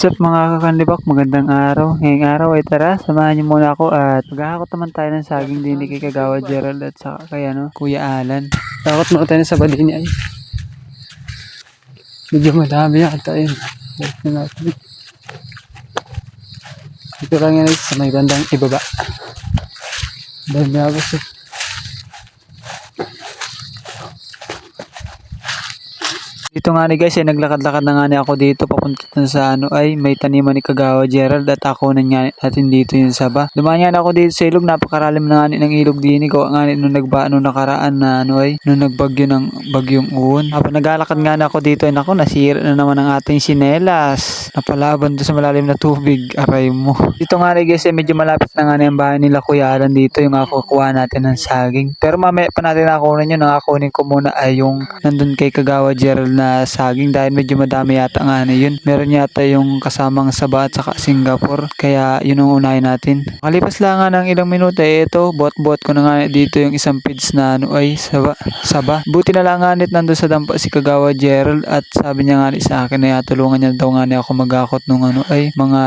What's up mga kakanlibak, magandang araw. Ngayong araw ay tara, samahan niyo muna ako at maghahakot naman tayo ng saging din kay Kagawa Gerald at saka kay Kuya Alan. Hakot muna tayo ng sabad din ay. Medyo madami yata yun. Balik na natin. Ito lang yan sa may bandang ibaba. Dahil may agos eh. Dito nga ni guys, naglakad-lakad na nga ni ako dito papunta sa ay may taniman ni Kagawa Gerald at ako na nga natin dito yung saba. Dumaan nga ako dito sa ilog, napakaralim na nga ng ilog din. Gawa nga nung nung nakaraan na nung nagbagyo ng bagyong uwan. Habang naglalakad nga na ako dito ay naku, nasira na naman ang ating sinelas. Napalaban doon sa malalim na tubig, aray mo. Dito nga ni guys, medyo malapit na nga na yung bahay nila Kuya Alan dito, yung ako kuha natin ng saging. Pero mamaya pa natin nakunin yun, nakakunin ko muna ay yung nandun kay Kagawa Gerald na saging dahil medyo madami yata nga na yun. Meron yata yung kasamang saba at saka Singapore, kaya yun ang unahin natin. Makalipas lang nga ng ilang minuto ito, bot-bot ko na nga dito yung isang feeds na ay saba. Buti na lang nga nandun sa dampa si Kagawa Gerald at sabi niya nga sa akin na tulungan niya daw nga ako magakot nung mga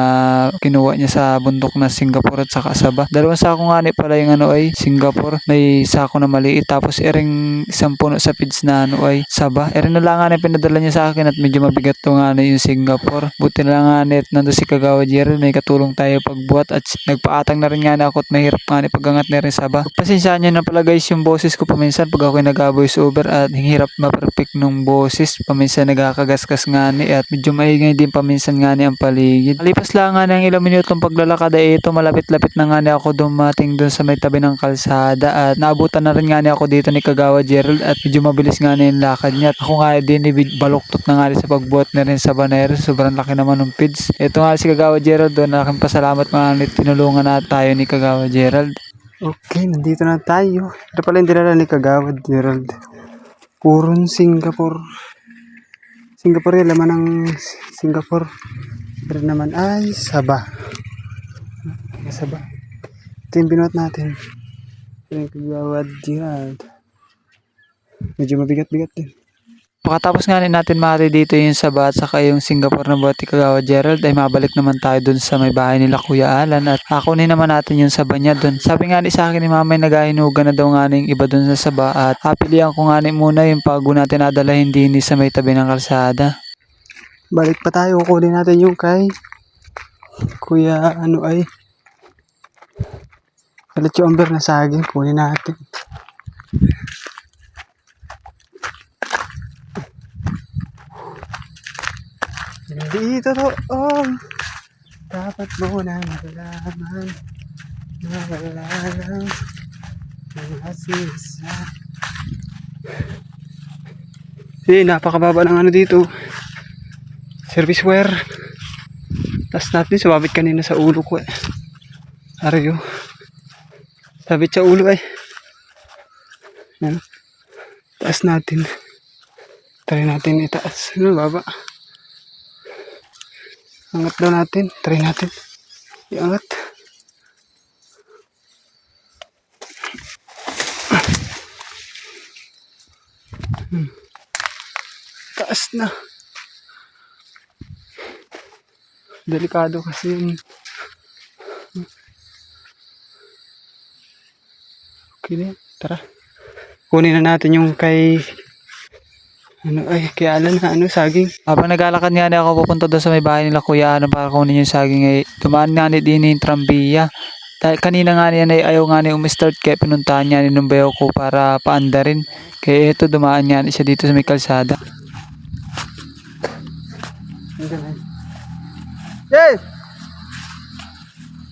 kinuha niya sa bundok na Singapore at saka saba. Dalawang sako nga pala yung Singapore, may sako na maliit tapos ering isang puno sa feeds na ay saba. Ering na lang nga pinadala niya sa akin at medyo mabigat to nga yung Singapore. Buti na nga nandun si Kagawa Gerald, may katulong tayo pagbuhat at nagpaatang na rin nga ako at mahirap nga pagangat na rin saba. Pasensya niyo na pala guys yung boses ko paminsan pag ako nag-voice over at hirap ma-perfect nung boses. Paminsan nagkakagaskas nga at medyo maingay din paminsan nga ang paligid. Malipas lang nga ng ilang minutong paglalakad ay ito malapit-lapit na nga ako dumating dun sa may tabi ng kalsada at naabutan na rin nga ako dito ni Kagawa Gerald at medyo mabilis nga yung lakad niya. At ako nga din baluktot na nga sa pagbuhat na rin sa banero. Sobrang laki naman ng feeds. Ito nga si Kagawa Gerald doon. Aking pasalamat mga tinulungan na tayo ni Kagawa Gerald. Okay, nandito na tayo. Ito pala yung dinala ni Kagawa Gerald. Purong Singapore. Singapore yung laman ng Singapore. Pero naman ay saba. Saba. Ito yung binuhat natin. Ito yung Kagawa Gerald. Medyo mabigat-bigat din. Pagkatapos nga natin mati dito yung saba at saka yung Singapore na buhat ni Kagawa Gerald ay mabalik naman tayo dun sa may bahay nila Kuya Alan at kunin naman natin yung saba niya dun. Sabi nga sa akin ni mama nagahinugan na daw nga yung iba dun sa saba at pilihan ko nga muna yung bago natin nadalahin din sa may tabi ng kalsada. Balik pa tayo, kunin natin yung kay Kuya Kalit yung amber na saging, kunin natin. Dito to, dapat mo na malaman na wala lang mga sisa. Napakababa ng dito. Service wire. Tas natin, sumabit kanina sa ulo ko Arayo. Sabit sa ulo Yan. Taas natin. Try natin itaas. Baba. Angat daw natin. Try natin. Iangat. Taas na. Delikado kasi yun. Okay na yan. Tara. Kunin na natin yung kay kay Alan na saging. Habang naglalakad nga ako pupunta doon sa may bahay nila Kuya Alan para kunin yung saging dumaan nga din yung trambiya. Dahil kanina nga yan ayaw nga umistart kaya pinuntahan niya ng bayo ko para paanda rin. Kaya ito dumaan nga siya dito sa may kalsada. Yes!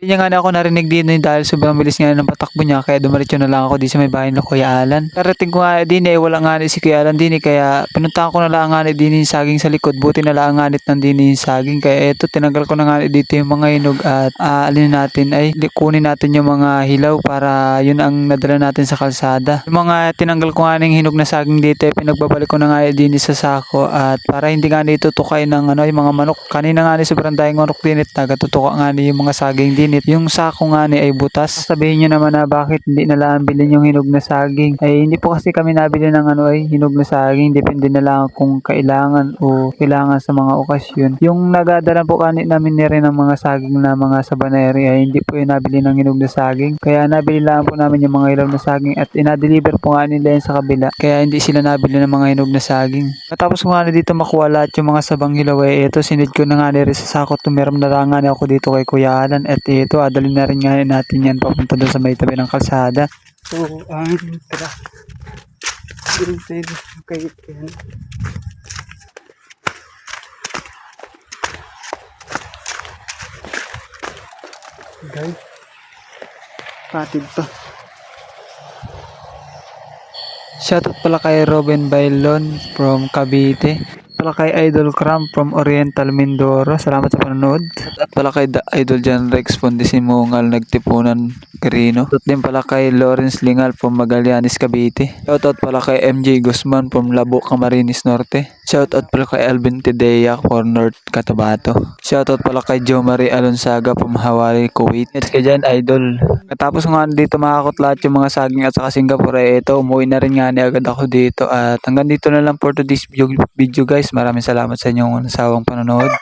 Hindi niya nga ako narinig din dahil sobrang bilis nga ng patakbo niya kaya dumiretso na lang ako dito sa may bahay ng Kuya Alan. Karating ko nga din wala nga si Kuya Alan din kaya pinuntahan ko na lang nga din yung saging sa likod. Buti na lang nga nandin yung saging kaya ito tinanggal ko na nga dito yung mga hinog at alin natin kunin natin yung mga hilaw para yun ang nadala natin sa kalsada. Yung mga tinanggal ko nga ng hinog na saging dito pinagbabalik ko na nga din sa sako at para hindi nga dito tukay ng yung mga manok. Kanina nga sobrang dahing manok din at nagatutuka nga yung mga saging din mainit. Yung sako nga ni ay butas. Sabihin nyo naman na bakit hindi na lang bilhin yung hinog na saging. Ay hindi po kasi kami nabili ng ay hinog na saging. Depende na lang kung kailangan o kailangan sa mga okasyon. Yung nagadala po kanit namin ni rin ng mga saging na mga sabaneri ay hindi po yung nabili ng hinog na saging. Kaya nabili lang po namin yung mga hinog na saging at ina-deliver po nga nila yan sa kabila. Kaya hindi sila nabili ng mga hinog na saging. Matapos ko nga na dito makuha lahat yung mga sabang hilaw ay ito sinid ko na nga rin sa sako. Tumiram na lang nga na ako dito kay Kuya Alan at ito adalin na rin nga natin yan papunta doon sa may tabi ng kalsada. So, ang tira. Yung tayo kay yan. Guys, patid pa. Shoutout pala kay Robin Bailon from Cavite. Pala kay Idol Cram from Oriental Mindoro. Salamat sa panonood. At pala kay Idol John Rex Pondisimungal Nagtipunan Quirino. At din pala kay Lawrence Lingal from Magallanes Cavite. Shoutout pala kay MJ Guzman from Labo Camarines Norte. Shoutout pala kay Alvin Tidea for North Cotabato. Shoutout pala kay Jo Marie Alonsaga from Hawaii, Kuwait. It's kay Jan Idol. Katapos nga dito makakot lahat yung mga saging at saka Singapore ay ito umuwi na rin nga ni agad ako dito at hanggang dito na lang for today's video guys. Maraming salamat sa inyong nasawang panonood.